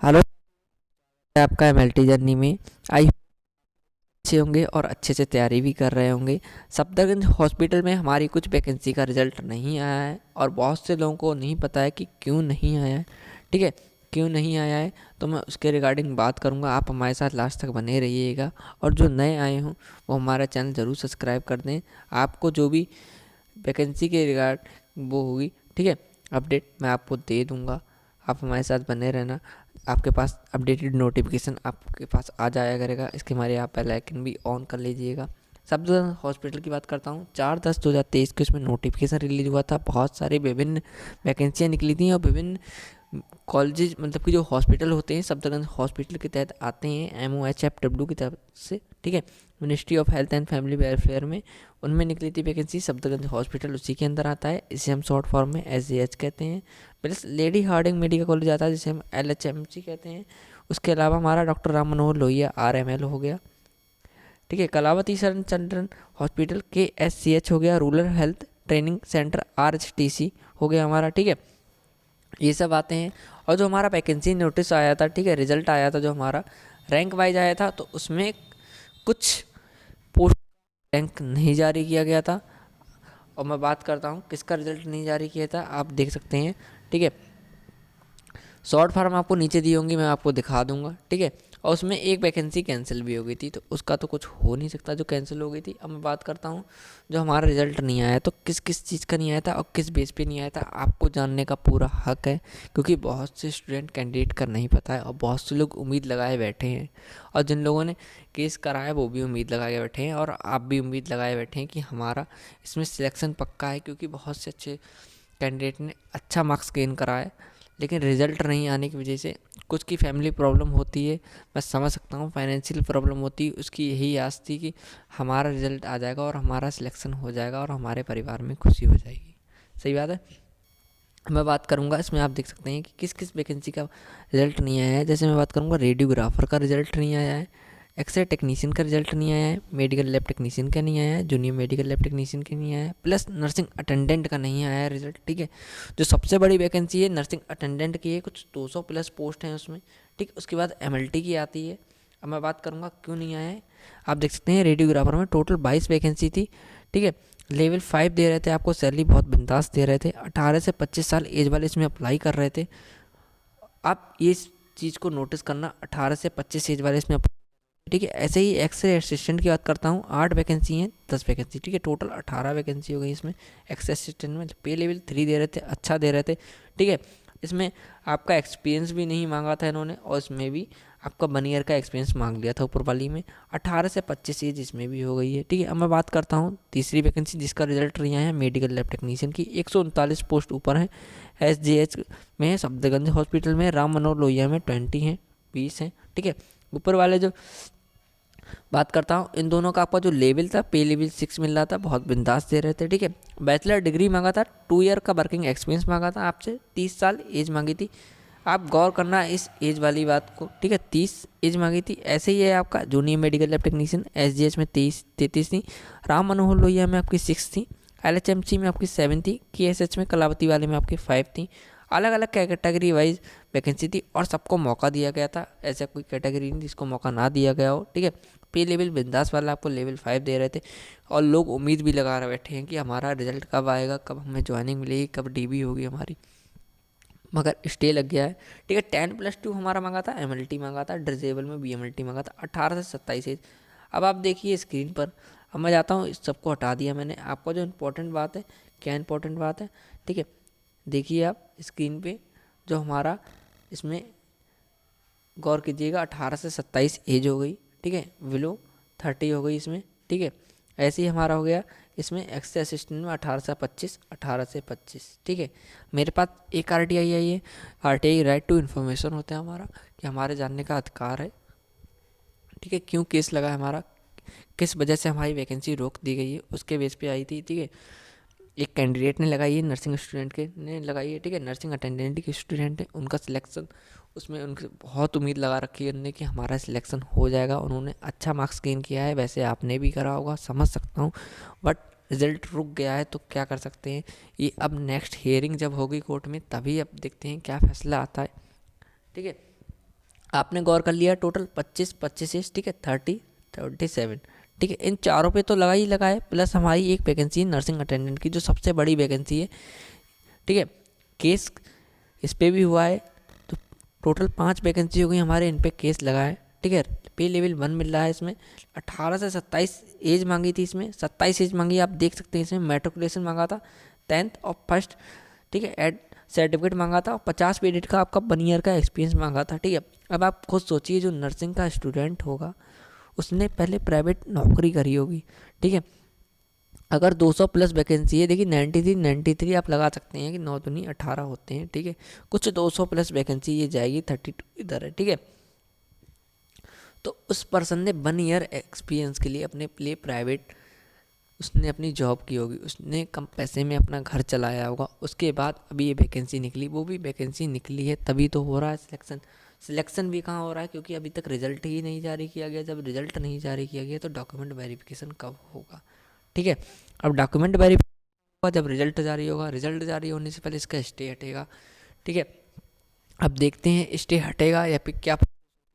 Hello, आपका MLT journey में आई अच्छे होंगे और अच्छे से तैयारी भी कर रहे होंगे। सफदरगंज हॉस्पिटल में हमारी कुछ वैकेंसी का रिजल्ट नहीं आया है और बहुत से लोगों को नहीं पता है कि क्यों नहीं आया है। ठीक है, क्यों नहीं आया है तो मैं उसके रिगार्डिंग बात करूंगा। आप हमारे साथ लास्ट तक बने रहिएगा और जो नए आए हों वो हमारा चैनल ज़रूर सब्सक्राइब कर दें। आपको जो भी वैकेंसी के रिगार्ड वो होगी, ठीक है, अपडेट मैं आपको दे दूंगा। आप हमारे साथ बने रहना, आपके पास अपडेटेड नोटिफिकेशन आपके पास आ जाया करेगा। इसके हमारे आप बेल आइकन भी ऑन कर लीजिएगा। सफदरजंग हॉस्पिटल की बात करता हूँ, 4/10/2023 को इसमें नोटिफिकेशन रिलीज हुआ था। बहुत सारी विभिन्न वैकेंसियाँ निकली थी और विभिन्न कॉलेजेस मतलब कि जो हॉस्पिटल होते हैं सफदरजंग हॉस्पिटल के तहत आते हैं MOHFW की तरफ से, ठीक है, ministry of health and family welfare में, उनमें निकली थी वैकेंसी। सफदरजंग हॉस्पिटल उसी के अंदर आता है, इसे हम शॉर्ट फॉर्म में SJH कहते हैं। Plus Lady Hardinge Medical College आता है जिसे हम LHMC कहते हैं। उसके अलावा हमारा डॉक्टर राम मनोहर लोहिया RML हो गया, ठीक है। कलावती शरण चंद्रन हॉस्पिटल KSCH हो गया। Rural health training centre RHTC हो गया हमारा, ठीक है। ये सब आते हैं। और जो हमारा वैकेंसी नोटिस आया था, ठीक है, रिजल्ट आया था जो हमारा रैंक वाइज आया था, तो उसमें कुछ पोस्ट रैंक नहीं जारी किया गया था। और मैं बात करता हूँ किसका रिजल्ट नहीं जारी किया था, आप देख सकते हैं, ठीक है। शॉर्ट फॉर्म आपको नीचे दी होंगी, मैं आपको दिखा दूंगा, ठीक है। और उसमें एक वैकेंसी कैंसिल भी हो गई थी, तो उसका तो कुछ हो नहीं सकता जो कैंसिल हो गई थी। अब मैं बात करता हूँ जो हमारा रिजल्ट नहीं आया तो किस किस चीज़ का नहीं आया था और किस बेस पे नहीं आया था, आपको जानने का पूरा हक है। क्योंकि बहुत से स्टूडेंट कैंडिडेट का नहीं पता है और बहुत से लोग उम्मीद लगाए बैठे हैं। और जिन लोगों ने केस कराया वो भी उम्मीद लगाए बैठे हैं और आप भी उम्मीद लगाए बैठे हैं कि हमारा इसमें सिलेक्शन पक्का है। क्योंकि बहुत से अच्छे कैंडिडेट ने अच्छा मार्क्स गेन करा है, लेकिन रिज़ल्ट नहीं आने की वजह से कुछ की फैमिली प्रॉब्लम होती है। मैं समझ सकता हूँ, फाइनेंशियल प्रॉब्लम होती है। उसकी यही आस थी कि हमारा रिज़ल्ट आ जाएगा और हमारा सिलेक्शन हो जाएगा और हमारे परिवार में खुशी हो जाएगी। सही बात है। मैं बात करूँगा इसमें, आप देख सकते हैं कि किस किस वैकेंसी का रिज़ल्ट नहीं आया है। जैसे मैं बात करूँगा, रेडियोग्राफर का रिज़ल्ट नहीं आया है, एक्सरे टेक्नीशियन का रिजल्ट नहीं आया है, मेडिकल लैब टेक्नीशियन का नहीं आया है, जूनियर मेडिकल लैब टेक्नीशियन का नहीं आया है, प्लस नर्सिंग अटेंडेंट का नहीं आया है रिजल्ट, ठीक है। जो सबसे बड़ी वैकेंसी है नर्सिंग अटेंडेंट की है, कुछ 200 प्लस पोस्ट हैं उसमें, ठीक। उसके बाद MLT की आती है। अब मैं बात करूँगा क्यों नहीं आया है। आप देख सकते हैं रेडियोग्राफर में टोटल 22 वैकेंसी थी, ठीक है। लेवल 5 दे रहे थे आपको, सैलरी बहुत बिंदास दे रहे थे। 18 से 25 साल एज वाले इसमें अप्लाई कर रहे थे। आप ये चीज़ को नोटिस करना, 18 से 25 एज वाले इसमें, ठीक है। ऐसे ही एक्सरे असिस्टेंट की बात करता हूँ, 8 वैकेंसी हैं, 10 वैकेंसी, ठीक है, टोटल 18 वैकेंसी हो गई इसमें। एक्सरे असिस्टेंट में पे लेवल 3 दे रहे थे, अच्छा दे रहे थे, ठीक है। इसमें आपका एक्सपीरियंस भी नहीं मांगा था इन्होंने और इसमें भी आपका 1 ईयर का एक्सपीरियंस मांग लिया था ऊपर वाली में। 18 से 25 एज इसमें भी हो गई है, ठीक है। अब मैं बात करता हूँ तीसरी वैकेंसी जिसका रिजल्ट नहीं आया है, मेडिकल लैब टेक्नीशियन की। 139 पोस्ट ऊपर है, SJH में है, सफदरगंज हॉस्पिटल में, राम मनोहर लोहिया में 20 हैं, 20 हैं, ठीक है। ऊपर वाले जो बात करता हूँ, इन दोनों का आपका जो लेवल था, पे लेवल 6 मिल रहा था, बहुत बिंदास दे रहे थे, ठीक है। बैचलर डिग्री मांगा था, 2 ईयर का वर्किंग एक्सपीरियंस मांगा था आपसे, 30 साल एज मांगी थी। आप गौर करना इस एज वाली बात को, ठीक है, 30 एज मांगी थी। ऐसे ही है आपका junior medical lab technician SGH में 33 थी, राम मनोहर लोहिया में आपकी 6 थी, LHMC में आपकी 7 थी, KSH में कलावती वाले में आपकी 5 थी। अलग अलग कैटेगरी वाइज वैकेंसी थी और सबको मौका दिया गया था। ऐसा कोई कैटेगरी नहीं जिसको मौका ना दिया गया हो, ठीक है। पे लेवल बिंदास वाला आपको लेवल 5 दे रहे थे और लोग उम्मीद भी लगा रहे बैठे हैं कि हमारा रिजल्ट कब आएगा, कब हमें ज्वाइनिंग मिलेगी, कब DB होगी हमारी, मगर स्टे लग गया है, ठीक है। 10+2 हमारा मांगा था, MLT मांगा था, डिसेबल में BMLT मांगा था, 18 से 27 एज। अब आप देखिए स्क्रीन पर, अब मैं जाता हूँ, इस सबको हटा दिया मैंने। आपको जो इम्पोर्टेंट बात है, क्या इंपॉर्टेंट बात है, ठीक है, देखिए आप स्क्रीन पे जो हमारा इसमें गौर कीजिएगा, 18 से 27 एज हो गई, ठीक है, बिलो 30 हो गई इसमें, ठीक है। ऐसे ही हमारा हो गया इसमें एक्सरे असिस्टेंट में 18 से 25, ठीक है। मेरे पास एक RTI आई है, RTI राइट टू इन्फॉर्मेशन होता है हमारा, कि हमारे जानने का अधिकार है, ठीक है। क्यों केस लगा है हमारा, किस वजह से हमारी वैकेंसी रोक दी गई है, उसके बेस पे आई थी, ठीक है। एक कैंडिडेट ने लगाई है, नर्सिंग स्टूडेंट के ने लगाई है, ठीक है, नर्सिंग अटेंडेंट के स्टूडेंट है, उनका सिलेक्शन, उसमें उनकी बहुत उम्मीद लगा रखी है उन्होंने कि हमारा सिलेक्शन हो जाएगा। उन्होंने अच्छा मार्क्स गेन किया है, वैसे आपने भी करा होगा, समझ सकता हूँ, बट रिजल्ट रुक गया है तो क्या कर सकते हैं। ये अब नेक्स्ट हियरिंग जब होगी कोर्ट में तभी अब देखते हैं क्या फैसला आता है, ठीक है। आपने गौर कर लिया टोटल 25 25, ठीक है, 30 37, ठीक है। इन चारों पे तो लगा ही लगा है, प्लस हमारी एक वैकेंसी है नर्सिंग अटेंडेंट की जो सबसे बड़ी वैकेंसी है, ठीक है। केस इस पे भी हुआ है, तो टोटल 5 वैकेंसी हो गई हमारे, इन पे केस लगा है, ठीक है। पे लेवल 1 मिल रहा है इसमें। 18 से 27 एज मांगी थी, इसमें 27 एज मांगी, आप देख सकते हैं। इसमें मेट्रिकुलेशन मांगा था 10th और फर्स्ट, ठीक है, एड सर्टिफिकेट मांगा था, और 50 पीरियड का आपका 1 ईयर का एक्सपीरियंस मांगा था, ठीक है। अब आप खुद सोचिए, जो नर्सिंग का स्टूडेंट होगा उसने पहले प्राइवेट नौकरी करी होगी, ठीक है। अगर 200 प्लस वैकेंसी है, देखिए 93 93 आप लगा सकते हैं कि 9 दूनी 18 होते हैं, ठीक है। कुछ 200 प्लस वैकेंसी ये जाएगी, 32 इधर है, ठीक है। तो उस पर्सन ने 1 ईयर एक्सपीरियंस के लिए अपने लिए प्राइवेट उसने अपनी जॉब की होगी, उसने कम पैसे में अपना घर चलाया होगा। उसके बाद अभी ये वैकेंसी निकली, वो भी वैकेंसी निकली है तभी तो हो रहा है सिलेक्शन। सिलेक्शन भी कहाँ हो रहा है, क्योंकि अभी तक रिजल्ट ही नहीं जारी किया गया। जब रिजल्ट नहीं जारी किया गया तो डॉक्यूमेंट वेरिफिकेशन कब होगा, ठीक है। अब डॉक्यूमेंट वेरिफिकेशन होगा जब रिजल्ट जारी होगा, रिजल्ट जारी होने से पहले इसका स्टे हटेगा, ठीक है। अब देखते हैं स्टे हटेगा या फिर क्या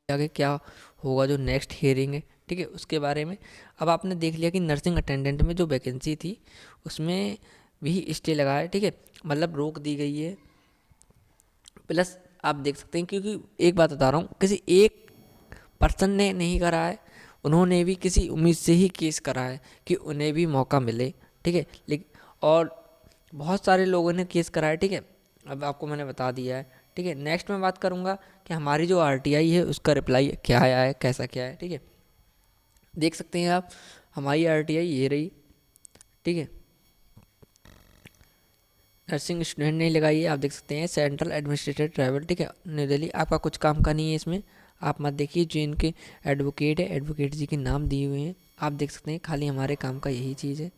आगे क्या होगा, जो नेक्स्ट हियरिंग है, ठीक है, उसके बारे में। अब आपने देख लिया कि नर्सिंग अटेंडेंट में जो वैकेंसी थी उसमें भी स्टे लगा है, ठीक है, मतलब रोक दी गई है। प्लस आप देख सकते हैं, क्योंकि एक बात बता रहा हूँ, किसी एक पर्सन ने नहीं करा है, उन्होंने भी किसी उम्मीद से ही केस करा है कि उन्हें भी मौका मिले, ठीक है। लेकिन और बहुत सारे लोगों ने केस करा है, ठीक है। अब आपको मैंने बता दिया है, ठीक है। नेक्स्ट मैं बात करूँगा कि हमारी जो आरटीआई है उसका रिप्लाई क्या आया है, कैसा क्या है, ठीक है। देख सकते हैं आप, हमारी आरटीआई ये रही, ठीक है। नर्सिंग स्टूडेंट नहीं लगाई है, आप देख सकते हैं सेंट्रल एडमिनिस्ट्रेटिव ट्राइबल, ठीक है, न्यू दिल्ली। आपका कुछ काम का नहीं है इसमें, आप मत देखिए। जो इनके एडवोकेट है, एडवोकेट जी के नाम दिए हुए हैं, आप देख सकते हैं। खाली हमारे काम का यही चीज़ है,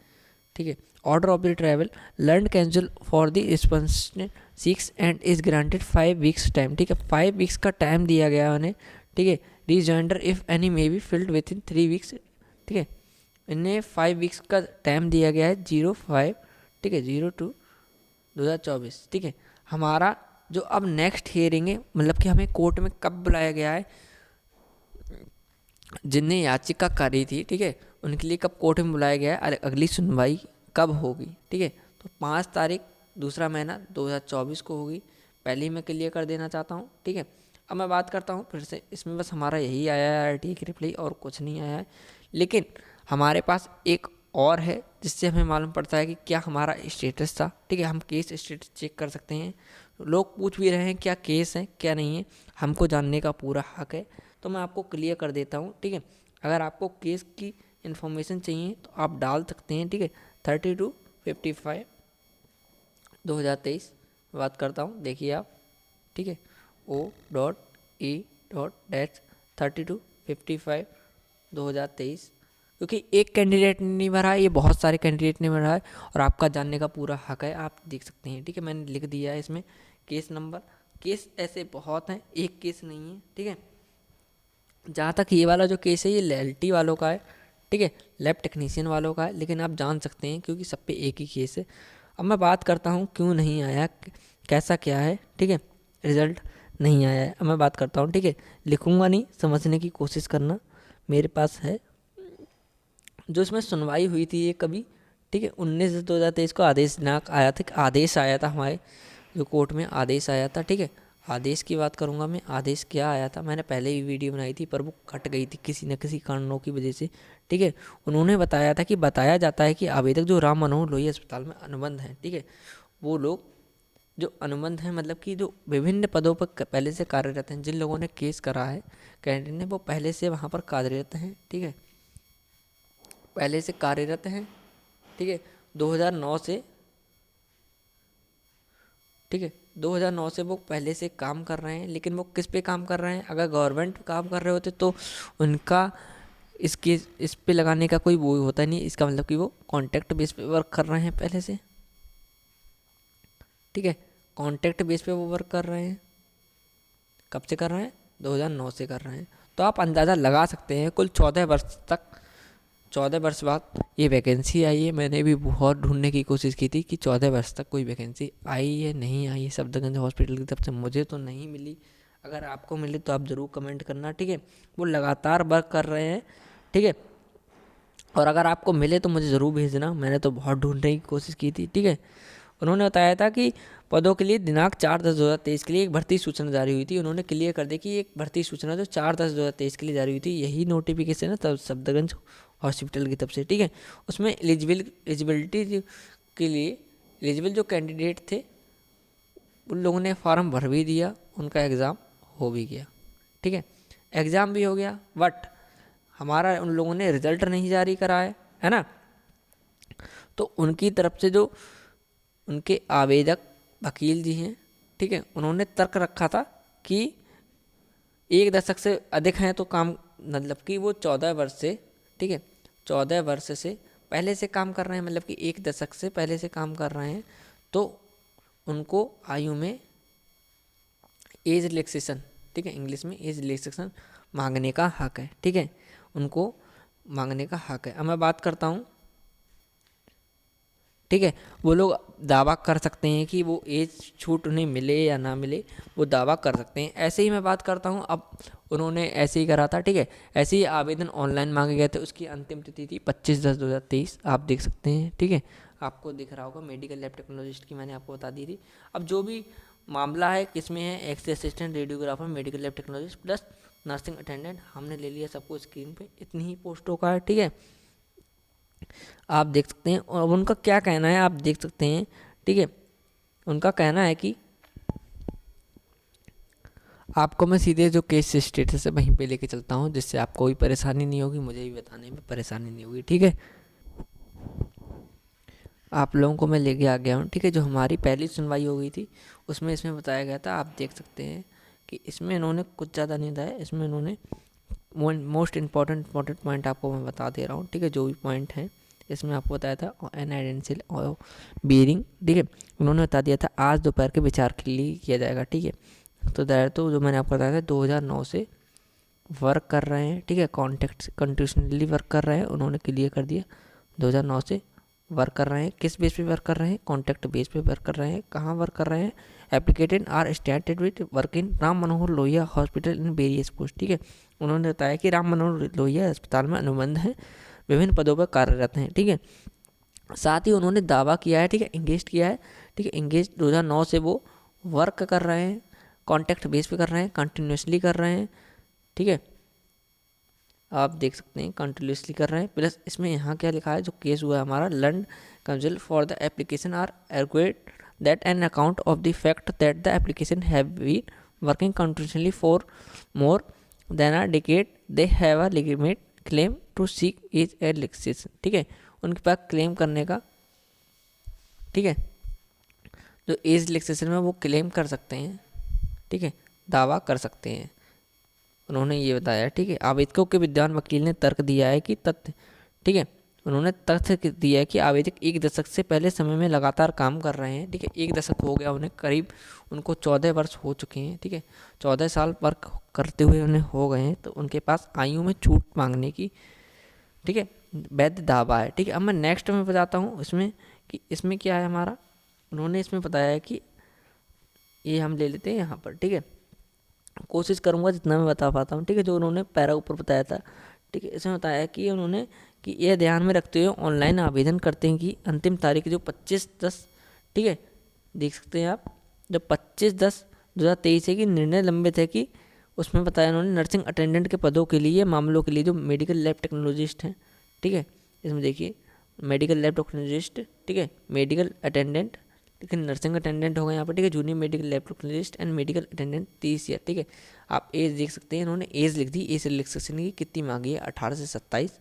ठीक है। Order of the travel learn cancel for the responsible 6 and is granted 5 weeks time, ठीक है। 5 वीक्स का टाइम दिया गया उन्हें, ठीक है। Rejoinder if any may be filed within 3 weeks, ठीक है। इन्हें 5 वीक्स का टाइम दिया गया है, 05, ठीक है, 02/2024, ठीक है। हमारा जो अब नेक्स्ट हियरिंग है, मतलब कि हमें कोर्ट में कब बुलाया गया है, जिनने याचिका करी थी, ठीक है, उनके लिए कब कोर्ट में बुलाया गया है, अगली सुनवाई कब होगी, ठीक है। तो 5 तारीख दूसरा महीना 2024 को होगी। पहले ही मैं क्लियर कर देना चाहता हूँ, ठीक है। अब मैं बात करता हूँ फिर से, इसमें बस हमारा यही आया है आरटीआई की रिप्लाई, और कुछ नहीं आया है। लेकिन हमारे पास एक और है जिससे हमें मालूम पड़ता है कि क्या हमारा स्टेटस था, ठीक है। हम केस स्टेटस चेक कर सकते हैं। लोग पूछ भी रहे हैं क्या केस है क्या नहीं है, हमको जानने का पूरा हक है, तो मैं आपको क्लियर कर देता हूँ, ठीक है। अगर आपको केस की इन्फॉर्मेशन चाहिए तो आप डाल सकते हैं, ठीक है। 3255 2023 बात करता हूँ, देखिए आप, ठीक है। O.E.-3255 2023, क्योंकि एक कैंडिडेट ने नहीं भरा है, ये बहुत सारे कैंडिडेट ने भरा है, और आपका जानने का पूरा हक है, आप देख सकते हैं, ठीक है। मैंने लिख दिया है इसमें केस नंबर। केस ऐसे बहुत हैं, एक केस नहीं है, ठीक है। जहाँ तक ये वाला जो केस है ये LLT वालों का है, ठीक है, लैब टेक्नीशियन वालों का है, लेकिन आप जान सकते हैं क्योंकि सब पे एक ही केस है। अब मैं बात करता हूँ क्यों नहीं आया, कैसा क्या है, ठीक है, रिजल्ट नहीं आया है। अब मैं बात करता हूँ, ठीक है, लिखूँगा नहीं, समझने की कोशिश करना, मेरे पास है जो इसमें सुनवाई हुई थी ये कभी, ठीक है, 19/2023 को आदेशनाक आया था, आदेश आया था हमारे जो कोर्ट में आदेश आया था, ठीक है। आदेश की बात करूँगा मैं, आदेश क्या आया था, मैंने पहले ही वीडियो बनाई थी पर वो कट गई थी किसी न किसी कारणों की वजह से, ठीक है। उन्होंने बताया था कि बताया जाता है कि आवेदक जो राम मनोहर लोहिया अस्पताल में अनुबंध हैं, ठीक है, वो लोग जो अनुबंध हैं, मतलब कि जो विभिन्न पदों पर पहले से कार्यरत हैं, जिन लोगों ने केस करा है कैंडिडेट ने, वो पहले से वहाँ पर कार्यरत हैं, ठीक है, पहले से कार्यरत हैं, ठीक है। 2009 से, ठीक है, 2009 से वो पहले से काम कर रहे हैं। लेकिन वो किस पे काम कर रहे हैं, अगर गवर्नमेंट काम कर रहे होते तो उनका इसके इस पे लगाने का कोई वो होता नहीं। इसका मतलब कि वो कॉन्ट्रैक्ट बेस पे वर्क कर रहे हैं पहले से, ठीक है, कॉन्ट्रैक्ट बेस पे वो वर्क कर रहे हैं। कब से कर रहे हैं, 2009 से कर रहे हैं। तो आप अंदाज़ा लगा सकते हैं कुल 14 वर्ष तक, 14 वर्ष बाद ये वैकेंसी आई है। मैंने भी बहुत ढूंढने की कोशिश की थी कि 14 वर्ष तक कोई वैकेंसी आई है नहीं आई है, सफदरगंज हॉस्पिटल की तरफ से मुझे तो नहीं मिली। अगर आपको मिले तो आप ज़रूर कमेंट करना, ठीक है। वो लगातार वर्क कर रहे हैं, ठीक है। और अगर आपको मिले तो मुझे ज़रूर भेजना, मैंने तो बहुत ढूंढने की कोशिश की थी, ठीक है। उन्होंने बताया था कि पदों के लिए दिनांक 4/10/2023 के लिए एक भर्ती सूचना जारी हुई थी। उन्होंने क्लियर कर दिया कि एक भर्ती सूचना जो 4/10/2023 के लिए जारी हुई थी, यही नोटिफिकेशन है तब सफदरगंज हॉस्पिटल की तरफ से, ठीक है। उसमें एलिजिबिलिटी के लिए एलिजिबल जो कैंडिडेट थे उन लोगों ने फॉर्म भर भी दिया, उनका एग्ज़ाम हो भी गया, ठीक है। एग्ज़ाम भी हो गया, बट हमारा उन लोगों ने रिज़ल्ट नहीं जारी करा है ना। तो उनकी तरफ से जो उनके आवेदक वकील जी हैं, ठीक है, उन्होंने तर्क रखा था कि 1 दशक से अधिक हैं तो काम, मतलब कि वो 14 वर्ष से, ठीक है, 14 वर्ष से पहले से काम कर रहे हैं, मतलब कि 1 दशक से पहले से काम कर रहे हैं, तो उनको आयु में एज रिलैक्सेशन, ठीक है, इंग्लिश में एज रिलैक्सेशन मांगने का हक है, ठीक है, उनको मांगने का हक है। अब मैं बात करता हूँ, ठीक है, वो लोग दावा कर सकते हैं कि वो एज छूट उन्हें मिले या ना मिले, वो दावा कर सकते हैं। ऐसे ही मैं बात करता हूँ, अब उन्होंने ऐसे ही करा था, ठीक है। ऐसे ही आवेदन ऑनलाइन मांगे गए थे, उसकी अंतिम तिथि थी 25/10/2023, आप देख सकते हैं, ठीक है। आपको दिख रहा होगा, मेडिकल लैब टेक्नोलॉजिस्ट की मैंने आपको बता दी थी। अब जो भी मामला है किसमें है, x assistant, radiographer, medical lab technologist plus nursing attendant, हमने ले लिया सबको स्क्रीन पे, इतनी ही पोस्टों का है, ठीक है। आप देख सकते हैं, और उनका क्या कहना है आप देख सकते हैं, ठीक है। उनका कहना है कि आपको मैं सीधे जो केस स्टेटस है वहीं पे लेके चलता हूँ, जिससे आपको कोई परेशानी नहीं होगी, मुझे भी बताने में परेशानी नहीं होगी, ठीक है। आप लोगों को मैं लेके आ गया हूँ, ठीक है। जो हमारी पहली सुनवाई हो गई थी उसमें इसमें बताया गया था, आप देख सकते हैं कि इसमें इन्होंने कुछ ज़्यादा नहीं बताया, इसमें इन्होंने मोस्ट इम्पॉर्टेंट पॉइंट आपको मैं बता दे रहा हूँ, ठीक है। जो भी पॉइंट है इसमें आपको बताया था एन आइडेंशियल और बीरिंग, ठीक है, उन्होंने बता दिया था आज दोपहर के विचार के लिए किया जाएगा, ठीक है। तो तो जो मैंने आपको बताया था 2009 से वर्क कर रहे हैं, ठीक है, कॉन्टेक्ट कंटिन्यूसली वर्क कर रहे हैं, उन्होंने क्लियर कर दिया 2009 से वर्क कर रहे हैं। किस बेस पे वर्क कर रहे हैं, कॉन्ट्रैक्ट बेस पे वर्क कर रहे हैं। कहाँ वर्क कर रहे हैं, applicated are started with work in Ram Manohar Lohia hospital in various post, ठीक है। उन्होंने बताया कि राम मनोहर लोहिया अस्पताल में अनुबंध है, विभिन्न पदों पर कार्यरत हैं, ठीक है। साथ ही उन्होंने दावा किया है, ठीक है, इंगेज किया है, ठीक है, इंगेज 2009 से वो वर्क कर रहे हैं, कॉन्ट्रैक्ट बेस पे कर रहे हैं, कंटिन्यूसली कर रहे हैं, ठीक है। आप देख सकते हैं कंटिन्यूसली कर रहे हैं। प्लस इसमें यहाँ क्या लिखा है, जो केस हुआ है हमारा, learn counsel for the application are aggregate that an account of the fact that the application have been working continuously for more than a decade they have a legitimate claim to seek as relaxation, ठीक है। उनके पास claim करने का, ठीक है, जो age relaxation में वो क्लेम कर सकते हैं, ठीक है, दावा कर सकते हैं, उन्होंने ये बताया, ठीक है। आवेदकों के विद्वान वकील ने तर्क दिया है कि तथ्य, ठीक है, उन्होंने तथ्य दिया है कि आवेदक 1 दशक से पहले समय में लगातार काम कर रहे हैं, ठीक है। 1 दशक हो गया उन्हें, करीब उनको 14 वर्ष हो चुके हैं, ठीक है, 14 साल वर्क करते हुए उन्हें हो गए हैं, तो उनके पास आयु में छूट मांगने की, ठीक है, वैध दावा है, ठीक है। अब मैं नेक्स्ट में बताता हूँ इसमें कि इसमें क्या है हमारा, उन्होंने इसमें बताया है कि ये हम ले लेते हैं यहाँ पर, ठीक है, कोशिश करूँगा जितना मैं बता पाता हूँ, ठीक है। जो उन्होंने पैरा ऊपर बताया था, ठीक है, इसमें बताया कि उन्होंने कि यह ध्यान में रखते हुए ऑनलाइन आवेदन करते हैं कि अंतिम तारीख जो 25/10, ठीक है, देख सकते हैं आप, जो 25/10/2023 है कि निर्णय लंबित है कि उसमें बताया उन्होंने नर्सिंग अटेंडेंट के पदों के लिए मामलों के लिए जो मेडिकल लैब टेक्नोलॉजिस्ट हैं, ठीक है, इसमें देखिए मेडिकल लैब टेक्नोलॉजिस्ट, ठीक है, मेडिकल अटेंडेंट, लेकिन नर्सिंग अटेंडेंट हो गए यहाँ पर, ठीक है, junior medical lab technologist and medical attendant 30 year, ठीक है। आप एज देख सकते हैं, इन्होंने एज लिख दी, एज रिलैक्सेशन की कितनी मांगी है, 18 से 27,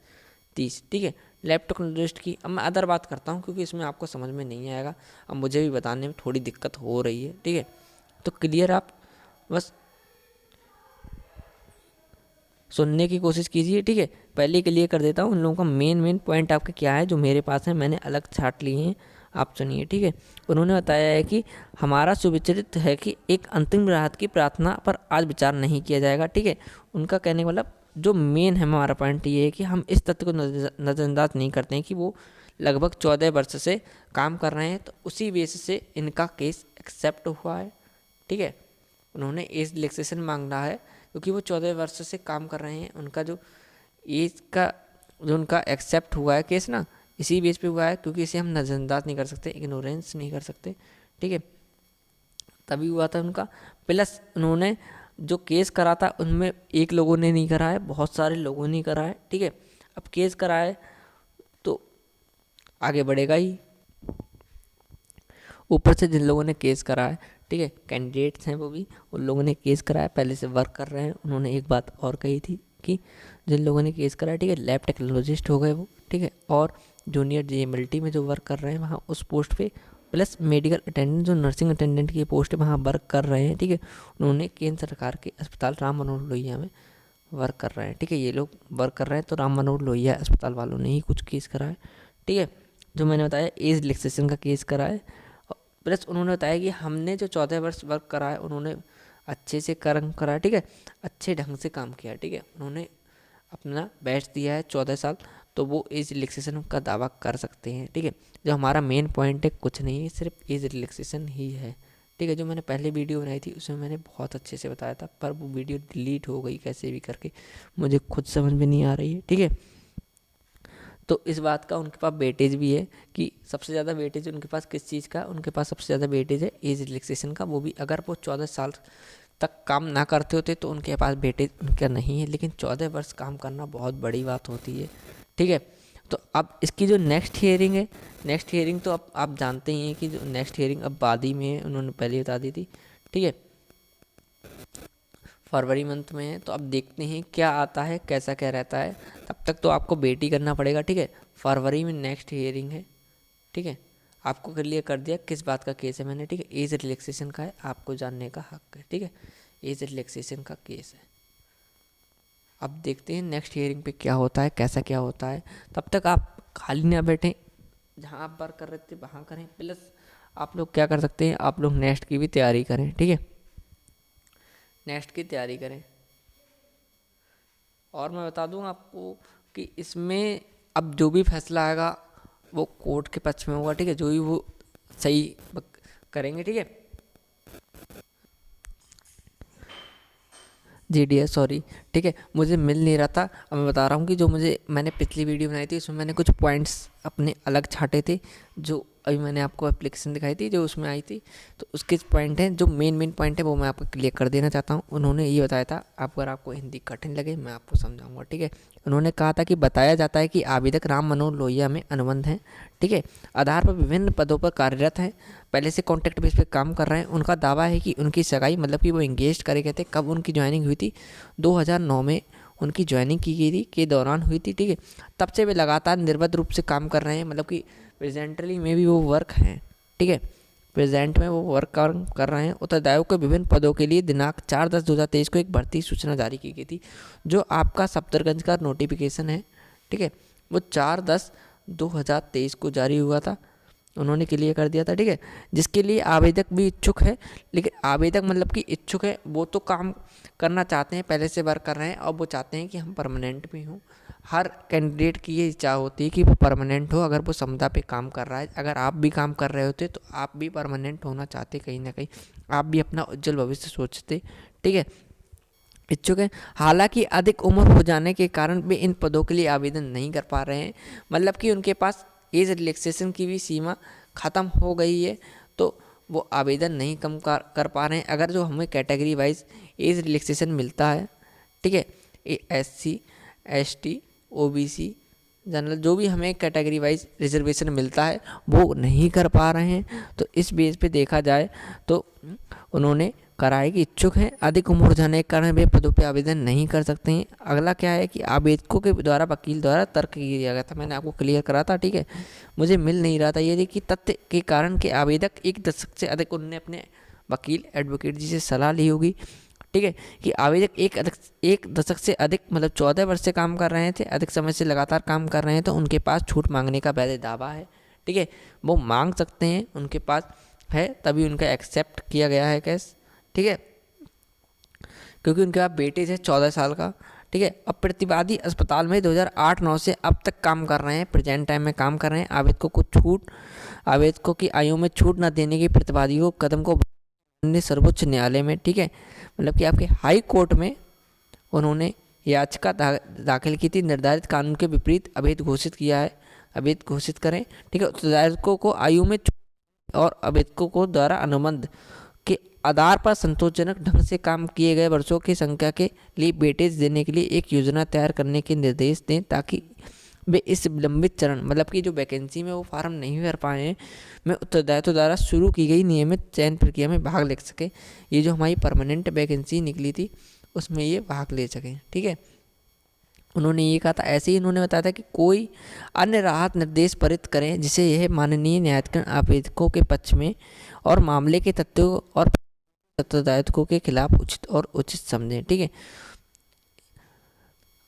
30, ठीक है। लैब टेक्नोलॉजिस्ट की अब मैं अदर बात करता हूँ क्योंकि इसमें आपको समझ में नहीं आएगा, अब मुझे भी बताने में थोड़ी दिक्कत हो रही है, ठीक है। तो क्लियर आप बस सुनने की कोशिश कीजिए, ठीक है। पहले क्लियर कर देता हूँ उन लोगों का मेन पॉइंट आपके क्या है, जो मेरे पास है, मैंने अलग छाट लिए हैं, आप सुनिए, ठीक है। उन्होंने बताया है कि हमारा सुविचारित है कि एक अंतिम राहत की प्रार्थना पर आज विचार नहीं किया जाएगा, ठीक है। उनका कहने का मतलब जो मेन है हमारा पॉइंट ये है कि हम इस तथ्य को नज़रअंदाज नहीं करते हैं कि वो लगभग 14 वर्ष से काम कर रहे हैं, तो उसी बेस से इनका केस एक्सेप्ट हुआ है, ठीक है। उन्होंने एज रिलैक्सेशन मांगना है क्योंकि वो 14 वर्ष से काम कर रहे हैं। उनका जो एज का जो उनका एक्सेप्ट हुआ है केस ना, इसी बेस पे हुआ है, क्योंकि इसे हम नज़रअंदाज नहीं कर सकते, इग्नोरेंस नहीं कर सकते, ठीक है। तभी हुआ था उनका। प्लस उन्होंने जो केस करा था उनमें एक लोगों ने नहीं करा है, बहुत सारे लोगों ने करा है, ठीक है। अब केस करा है तो आगे बढ़ेगा ही। ऊपर से जिन लोगों ने केस करा है, ठीक है, कैंडिडेट्स हैं वो भी, उन लोगों ने केस करा है, पहले से वर्क कर रहे हैं। उन्होंने एक बात और कही थी कि जिन लोगों ने केस करा है, ठीक है, लैब टेक्नोलॉजिस्ट हो गए वो, ठीक है, और जूनियर JMLT में जो वर्क कर रहे हैं वहाँ उस पोस्ट पे, प्लस मेडिकल अटेंडेंट जो नर्सिंग अटेंडेंट की पोस्ट है वहाँ वर्क कर रहे हैं, ठीक है। उन्होंने केंद्र सरकार के अस्पताल राम मनोहर लोहिया में वर्क कर रहे हैं, ठीक है। ये लोग वर्क कर रहे हैं तो राम मनोहर लोहिया अस्पताल वालों ने ही कुछ केस करा है, ठीक है। जो मैंने बताया एज रिलैक्सेशन का केस करा है। प्लस उन्होंने बताया कि हमने जो 14 वर्ष वर्क करा है उन्होंने अच्छे से कर्म करा है, ठीक है, अच्छे ढंग से काम किया है, ठीक है। उन्होंने अपना बेस्ट दिया है 14 साल, तो वो एज रिलैक्सेशन का दावा कर सकते हैं, ठीक है। जो हमारा मेन पॉइंट है कुछ नहीं है, सिर्फ एज रिलैक्सेशन ही है, ठीक है। जो मैंने पहले वीडियो बनाई थी उसमें मैंने बहुत अच्छे से बताया था, पर वो वीडियो डिलीट हो गई कैसे भी करके, मुझे खुद समझ में नहीं आ रही है, ठीक है। तो इस बात का उनके पास वेटेज भी है कि सबसे ज़्यादा वेटेज उनके पास किस चीज़ का, उनके पास सबसे ज़्यादा वेटेज है एज रिलैक्सेशन का। वो भी अगर वो 14 साल तक काम ना करते होते तो उनके पास वेटेज उनका नहीं है, लेकिन 14 वर्ष काम करना बहुत बड़ी बात होती है, ठीक है। तो अब इसकी जो नेक्स्ट हियरिंग है, नेक्स्ट हियरिंग तो अब आप जानते ही हैं कि जो नेक्स्ट हियरिंग अब बाद ही में है, उन्होंने पहले बता दी थी, ठीक है, फरवरी मंथ में है। तो अब देखते हैं क्या आता है, कैसा क्या रहता है, तब तक तो आपको वेट ही करना पड़ेगा, ठीक है। फरवरी में नेक्स्ट हियरिंग है, ठीक है। आपको क्लियर कर दिया किस बात का केस है मैंने, ठीक है, एज रिलैक्सेशन का है, आपको जानने का हक है, ठीक है, एज रिलैक्सेशन का केस है। अब देखते हैं नेक्स्ट हियरिंग पे क्या होता है, कैसा क्या होता है। तब तक आप खाली ना बैठें, जहाँ आप वर्क कर रहे थे वहाँ करें, प्लस आप लोग क्या कर सकते हैं, आप लोग नेक्स्ट की भी तैयारी करें, ठीक है, नेक्स्ट की तैयारी करें। और मैं बता दूं आपको कि इसमें अब जो भी फैसला आएगा वो कोर्ट के पक्ष में होगा, ठीक है, जो भी वो सही करेंगे, ठीक है। GDS सॉरी, ठीक है, मुझे मिल नहीं रहा था। अब मैं बता रहा हूँ कि जो मैंने पिछली वीडियो बनाई थी उसमें मैंने कुछ पॉइंट्स अपने अलग छाटे थे, जो अभी मैंने आपको एप्लीकेशन दिखाई थी जो उसमें आई थी, तो उसके पॉइंट हैं जो मेन पॉइंट है वो मैं आपको क्लियर कर देना चाहता हूँ। उन्होंने ये बताया था, अगर आपको हिंदी कठिन लगे मैं आपको समझाऊंगा, ठीक है। उन्होंने कहा था कि बताया जाता है कि आवेदक राम मनोहर लोहिया में अनुबंध हैं, ठीक है, आधार पर विभिन्न पदों पर कार्यरत हैं, पहले से कॉन्ट्रैक्ट बेस पे काम कर रहे हैं। उनका दावा है कि उनकी सगाई मतलब कि वो इंगेज करे गए थे, कब उनकी ज्वाइनिंग हुई थी, 2009 में उनकी ज्वाइनिंग की गई थी के दौरान हुई थी, ठीक है। तब से वे लगातार निर्बाध रूप से काम कर रहे हैं, मतलब कि प्रेजेंटली में भी वो वर्क हैं, ठीक है, प्रेजेंट में वो वर्क कर रहे हैं। उत्तरदायियों के विभिन्न पदों के लिए दिनांक 4/10/2023 को एक भर्ती सूचना जारी की गई थी। जो आपका सफदरगंज का नोटिफिकेशन है, ठीक है, वो 4/10/2023 को जारी हुआ था, उन्होंने क्लियर कर दिया था, ठीक है। जिसके लिए आवेदक भी इच्छुक है, लेकिन आवेदक मतलब कि इच्छुक है, वो तो काम करना चाहते हैं, पहले से वर्क कर रहे हैं और वो चाहते हैं कि हम परमानेंट भी हों। हर कैंडिडेट की ये इच्छा होती है कि वो परमानेंट हो, अगर वो समता पे काम कर रहा है। अगर आप भी काम कर रहे होते तो आप भी परमानेंट होना चाहते, कहीं ना कहीं आप भी अपना उज्जवल भविष्य सोचते, ठीक है, इच्छुक हैं। हालांकि अधिक उम्र हो जाने के कारण वे इन पदों के लिए आवेदन नहीं कर पा रहे हैं, मतलब कि उनके पास एज रिलैक्सेशन की भी सीमा ख़त्म हो गई है, तो वो आवेदन नहीं कम कर पा रहे हैं। अगर जो हमें कैटेगरी वाइज एज रिलैक्सेशन मिलता है, ठीक है, SC ST OBC जनरल, जो भी हमें कैटेगरी वाइज रिजर्वेशन मिलता है वो नहीं कर पा रहे हैं। तो इस बेस पे देखा जाए तो उन्होंने कराए कि इच्छुक हैं, अधिक उम्र हो जाने के कारण वे पदों पे आवेदन नहीं कर सकते हैं। अगला क्या है कि आवेदकों के द्वारा वकील द्वारा तर्क किया गया था, मैंने आपको क्लियर करा था, ठीक है, मुझे मिल नहीं रहा था ये कि तथ्य के कारण के आवेदक 1 दशक से अधिक, उन्होंने अपने वकील एडवोकेट जी से सलाह ली होगी, ठीक है, कि आवेदक एक दशक से अधिक मतलब 14 वर्ष से काम कर रहे थे, अधिक समय से लगातार काम कर रहे हैं, तो उनके पास छूट मांगने का वैध दावा है, ठीक है, वो मांग सकते हैं, उनके पास है, तभी उनका एक्सेप्ट किया गया है केस, ठीक है, क्योंकि उनके पास वेटेज है 14 साल का, ठीक है। अब प्रतिवादी अस्पताल में 2008-9 से अब तक काम कर रहे हैं, प्रेजेंट टाइम में काम कर रहे हैं। आवेदकों की आयु में छूट न देने की प्रतिवादी को कदम को सर्वोच्च न्यायालय में, ठीक है, मतलब कि आपके हाई कोर्ट में उन्होंने याचिका दाखिल की थी, निर्धारित कानून के विपरीत अवैध घोषित किया है, अवैध घोषित करें, ठीक है, उत्तरदायित्वों को आयु में और अवैधकों को द्वारा अनुबंध के आधार पर संतोषजनक ढंग से काम किए गए वर्षों की संख्या के लिए वेटेज देने के लिए एक योजना तैयार करने के निर्देश दें, ताकि वे इस विलंबित चरण, मतलब कि जो वैकेंसी में वो फार्म नहीं भर पाए हैं, में उत्तरदायित्व द्वारा शुरू की गई नियमित चयन प्रक्रिया में भाग ले सके। ये जो हमारी परमानेंट वैकेंसी निकली थी उसमें ये भाग ले सकें, ठीक है। उन्होंने ये कहा था, ऐसे ही उन्होंने बताया था कि कोई अन्य राहत निर्देश पारित करें जिसे यह माननीय न्यायाधीकरण आवेदकों के पक्ष में और मामले के तथ्यों और उत्तरदायित्वों के खिलाफ उचित समझें, ठीक है।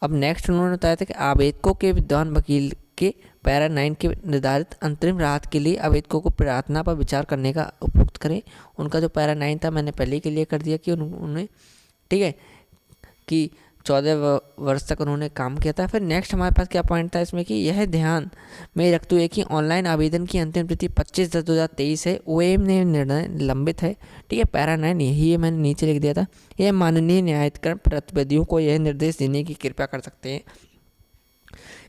अब नेक्स्ट उन्होंने बताया था कि आवेदकों के विद्वान वकील के पैरा 9 के निर्धारित अंतरिम राहत के लिए आवेदकों को प्रार्थना पर विचार करने का उपयुक्त करें। उनका जो पैरा 9 था मैंने पहले ही क्लियर कर दिया कि उन्होंने, ठीक है, कि 14 वर्ष तक उन्होंने काम किया था। फिर नेक्स्ट हमारे पास क्या पॉइंट था इसमें कि यह ध्यान में रखते हुए कि ऑनलाइन आवेदन की अंतिम तिथि 25/10/2023 है, ओएम ने निर्णय लंबित है, ठीक है, पैरा 9 यही है, मैंने नीचे लिख दिया था। यह माननीय न्यायाधीकरण प्रतिनिधियों को यह निर्देश देने की कृपया कर सकते हैं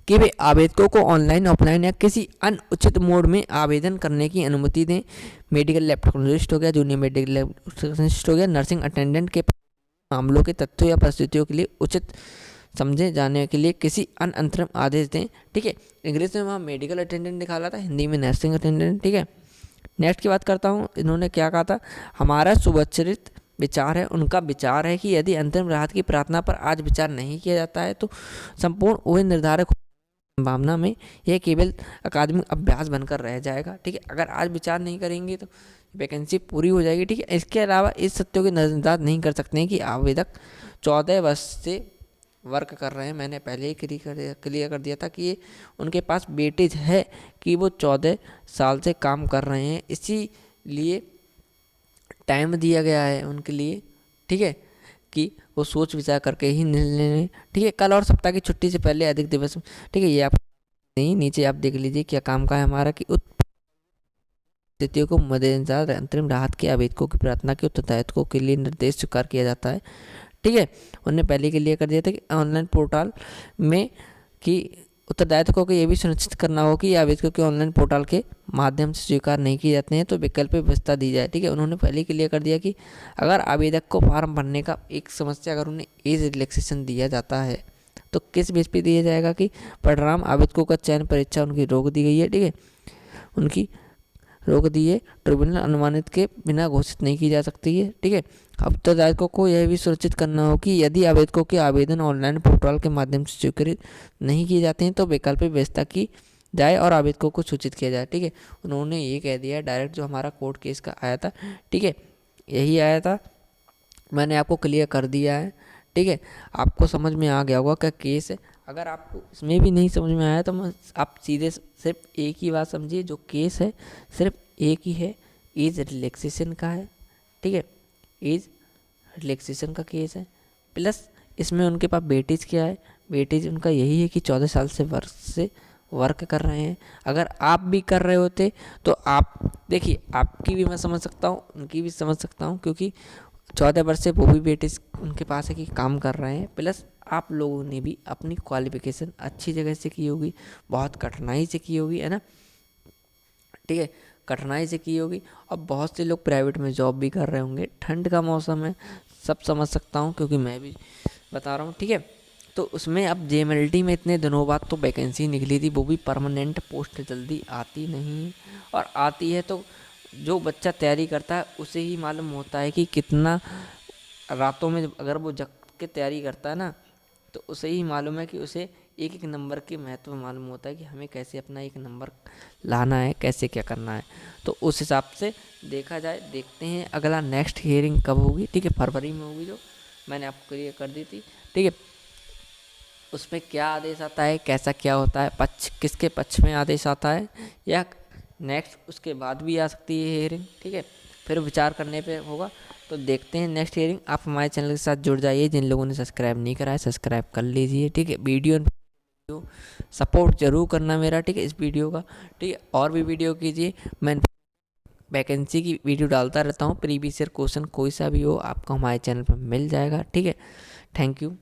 कि वे आवेदकों को ऑनलाइन, ऑफलाइन या किसी अन्य उचित मोड में आवेदन करने की अनुमति दें। मेडिकल लैब टेक्नोलॉजिस्ट हो गया, जूनियर मेडिकल लैब टेक्नोलॉजिस्ट हो गया, नर्सिंग अटेंडेंट के मामलों के तथ्यों या परिस्थितियों के लिए उचित समझे जाने के लिए किसी अन्य अंतरिम आदेश दें, ठीक है। इंग्लिश में वहाँ मेडिकल अटेंडेंट निकाला था, हिंदी में नर्सिंग अटेंडेंट, ठीक है। नेक्स्ट की बात करता हूँ, इन्होंने क्या कहा था, हमारा सुवच्चरित विचार है, उनका विचार है कि यदि अंतरिम राहत की प्रार्थना पर आज विचार नहीं किया जाता है तो संपूर्ण वह निर्धारक संभावना में यह केवल अकादमिक अभ्यास बनकर रह जाएगा, ठीक है। अगर आज विचार नहीं करेंगे तो वैकेंसी पूरी हो जाएगी, ठीक है। इसके अलावा इस सत्यों की नजरअंदाज नहीं कर सकते हैं कि आवेदक 14 वर्ष से वर्क कर रहे हैं। मैंने पहले ही क्लियर कर दिया था कि ये उनके पास वेटेज है कि वो 14 साल से काम कर रहे हैं, इसीलिए टाइम दिया गया है उनके लिए, ठीक है, कि वो सोच विचार करके ही निर्णय लें, ठीक है। कल और सप्ताह की छुट्टी से पहले अधिक दिवस, ठीक है, ये आप नहीं, नीचे आप देख लीजिए क्या काम का है हमारा कि स्थितियों को मद्देनजर अंतरिम राहत के आवेदकों की प्रार्थना के उत्तरदायित्वों के लिए निर्देश स्वीकार किया जाता है, ठीक है। उन्होंने पहले के लिए कर दिया था कि ऑनलाइन पोर्टल में कि उत्तरदायित्वों को ये भी सुनिश्चित करना हो कि आवेदकों के ऑनलाइन पोर्टल के माध्यम से स्वीकार नहीं किए जाते हैं तो वैकल्पिक व्यवस्था दी जाए, ठीक है। उन्होंने पहले क्लियर कर दिया कि अगर आवेदक को फॉर्म भरने का एक समस्या, अगर उन्हें एज रिलैक्सेशन दिया जाता है तो किस बेस पे दिया जाएगा कि परिणाम आवेदकों का चयन परीक्षा उनकी रोक दी गई है, ठीक है, उनकी रोक दिए ट्रिब्यूनल अनुमानित के बिना घोषित नहीं की जा सकती है, ठीक है। अब उत्तरदायित्वों को यह भी सुनिश्चित करना हो कि यदि आवेदकों के आवेदन ऑनलाइन पोर्टल के माध्यम से स्वीकृत नहीं किए जाते हैं तो वैकल्पिक व्यवस्था की जाए और आवेदकों को सूचित किया जाए, ठीक है। उन्होंने ये कह दिया डायरेक्ट जो हमारा कोर्ट केस का आया था, ठीक है, यही आया था, मैंने आपको क्लियर कर दिया है, ठीक है। आपको समझ में आ गया होगा क्या केस है। अगर आपको इसमें भी नहीं समझ में आया तो आप सीधे सिर्फ एक ही बात समझिए, जो केस है सिर्फ एक ही है, एज रिलैक्सेशन का है, ठीक है, एज रिलैक्सेशन का केस है। प्लस इसमें उनके पास वेटेज क्या है, वेटेज उनका यही है कि 14 साल से वर्क कर रहे हैं। अगर आप भी कर रहे होते तो आप देखिए, आपकी भी मैं समझ सकता हूँ, उनकी भी समझ सकता हूँ, क्योंकि 14 वर्ष से वो भी वेटेज उनके पास है कि काम कर रहे हैं। प्लस आप लोगों ने भी अपनी क्वालिफिकेशन अच्छी जगह से की होगी, बहुत कठिनाई से की होगी, है ना, ठीक है, कठिनाई से की होगी। और बहुत से लोग प्राइवेट में जॉब भी कर रहे होंगे, ठंड का मौसम है, सब समझ सकता हूँ क्योंकि मैं भी बता रहा हूँ, ठीक है। तो उसमें अब JMLT में इतने दिनों बाद तो वैकेंसी निकली थी, वो भी परमानेंट पोस्ट जल्दी आती नहीं, और आती है तो जो बच्चा तैयारी करता है उसे ही मालूम होता है कि कितना रातों में अगर वो जग के तैयारी करता है ना, तो उसे ही मालूम है कि उसे एक एक नंबर के महत्व मालूम होता है कि हमें कैसे अपना एक नंबर लाना है, कैसे क्या करना है। तो उस हिसाब से देखा जाए, देखते हैं अगला नेक्स्ट हियरिंग कब होगी, ठीक है, फरवरी में होगी, जो मैंने आपको क्लियर कर दी थी, ठीक है। उसमें क्या आदेश आता है, कैसा क्या होता है, किसके पक्ष में आदेश आता है, या नेक्स्ट उसके बाद भी आ सकती है हियरिंग, ठीक है, फिर विचार करने पे होगा। तो देखते हैं नेक्स्ट हियरिंग। आप हमारे चैनल के साथ जुड़ जाइए, जिन लोगों ने सब्सक्राइब नहीं करा है सब्सक्राइब कर लीजिए, ठीक है। वीडियो सपोर्ट जरूर करना मेरा, ठीक है, इस वीडियो का, ठीक है, और भी वीडियो कीजिए। मैं वैकेंसी की वीडियो डालता रहता हूँ। प्रीवियस ईयर क्वेश्चन कोई सा भी हो आपको हमारे चैनल पर मिल जाएगा। ठीक है, थैंक यू।